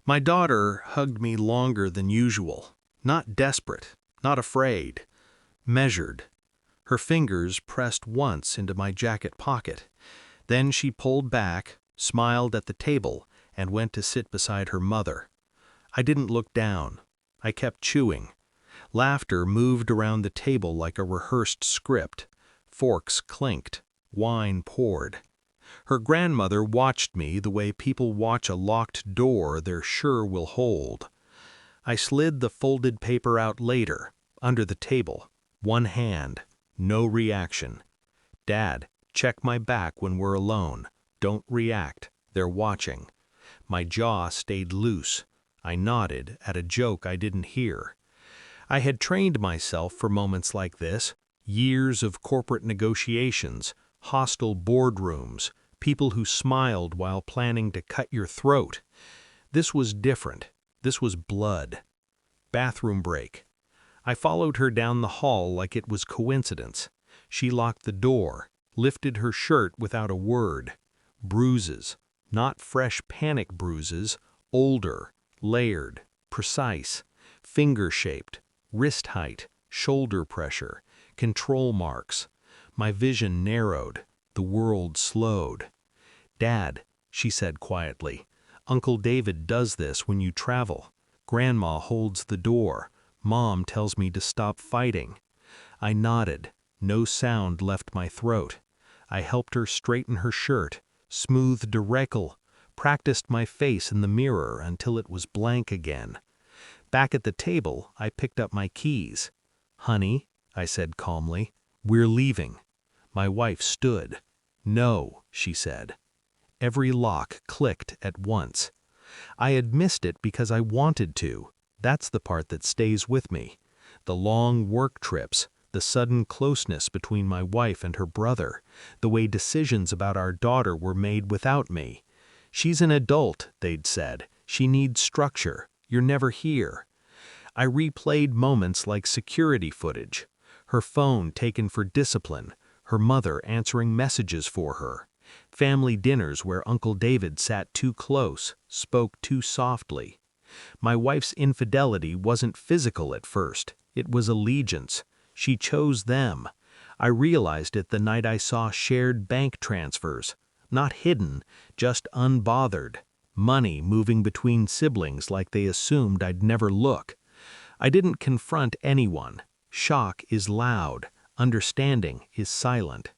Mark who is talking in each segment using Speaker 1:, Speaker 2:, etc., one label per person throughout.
Speaker 1: My daughter hugged me longer than usual, not desperate, not afraid, measured. Her fingers pressed once into my jacket pocket. Then she pulled back, smiled at the table, and went to sit beside her mother. I didn't look down. I kept chewing. Laughter moved around the table like a rehearsed script. Forks clinked. Wine poured. Her grandmother watched me the way people watch a locked door they're sure will hold. I slid the folded paper out later, under the table. One hand. No reaction. Dad, check my back when we're alone. Don't react. They're watching. My jaw stayed loose. I nodded at a joke I didn't hear. I had trained myself for moments like this. Years of corporate negotiations, hostile boardrooms, people who smiled while planning to cut your throat. This was different. This was blood. Bathroom break. I followed her down the hall like it was coincidence. She locked the door, lifted her shirt without a word. Bruises, not fresh panic bruises, older, layered, precise, finger-shaped, wrist height, shoulder pressure, control marks. My vision narrowed. The world slowed. Dad, she said quietly, Uncle David does this when you travel. Grandma holds the door. Mom tells me to stop fighting. I nodded. No sound left my throat. I helped her straighten her shirt, smoothed a wrinkle, practiced my face in the mirror until it was blank again. Back at the table, I picked up my keys. Honey, I said calmly, we're leaving. My wife stood. No, she said. Every lock clicked at once. I had missed it because I wanted to. That's the part that stays with me. The long work trips, the sudden closeness between my wife and her brother, the way decisions about our daughter were made without me. She's an adult, they'd said. She needs structure. You're never here. I replayed moments like security footage. Her phone taken for discipline, her mother answering messages for her. Family dinners where Uncle David sat too close, spoke too softly. My wife's infidelity wasn't physical at first. It was allegiance. She chose them. I realized it the night I saw shared bank transfers. Not hidden, just unbothered. Money moving between siblings like they assumed I'd never look. I didn't confront anyone. Shock is loud. Understanding is silent.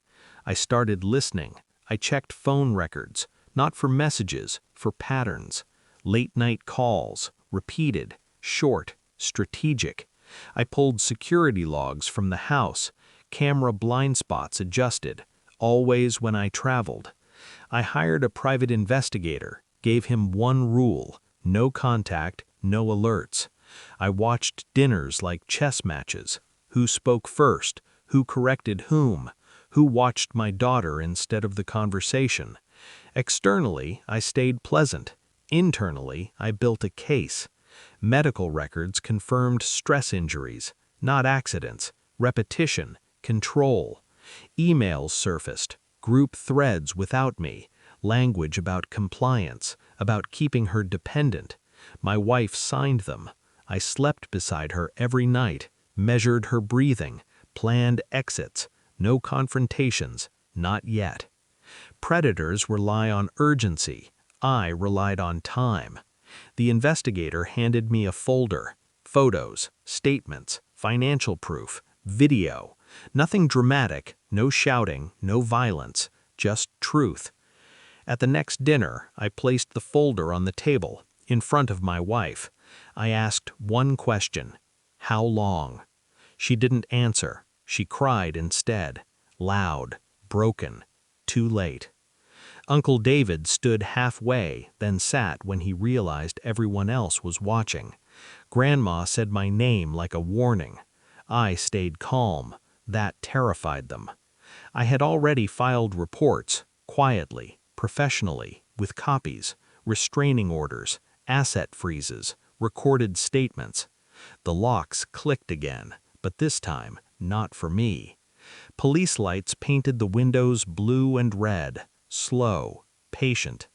Speaker 1: I started listening. I checked phone records, not for messages, for patterns. Late-night calls, repeated, short, strategic. I pulled security logs from the house, camera blind spots adjusted, always when I traveled. I hired a private investigator, gave him one rule, no contact, no alerts. I watched dinners like chess matches. Who spoke first? Who corrected whom? Who watched my daughter instead of the conversation? Externally, I stayed pleasant. Internally, I built a case. Medical records confirmed stress injuries, not accidents, repetition, control. Emails surfaced, group threads without me, language about compliance, about keeping her dependent. My wife signed them. I slept beside her every night, measured her breathing, planned exits, no confrontations, not yet. Predators rely on urgency. I relied on time. The investigator handed me a folder, photos, statements, financial proof, video. Nothing dramatic, no shouting, no violence, just truth. At the next dinner, I placed the folder on the table, in front of my wife. I asked one question: how long? She didn't answer. She cried instead, loud, broken, too late. Uncle David stood halfway, then sat when he realized everyone else was watching. Grandma said my name like a warning. I stayed calm. That terrified them. I had already filed reports, quietly, professionally, with copies, restraining orders, asset freezes, recorded statements. The locks clicked again, but this time, not for me. Police lights painted the windows blue and red, slow, patient.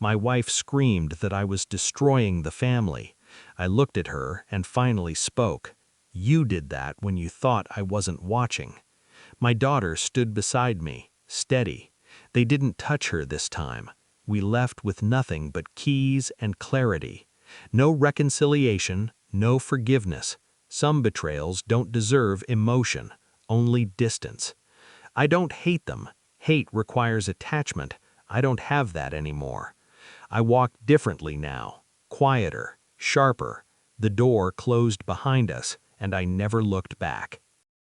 Speaker 1: My wife screamed that I was destroying the family. I looked at her and finally spoke. You did that when you thought I wasn't watching. My daughter stood beside me, steady. They didn't touch her this time. We left with nothing but keys and clarity. No reconciliation, no forgiveness. Some betrayals don't deserve emotion, only distance. I don't hate them. Hate requires attachment. I don't have that anymore. I walk differently now, quieter, sharper. The door closed behind us, and I never looked back.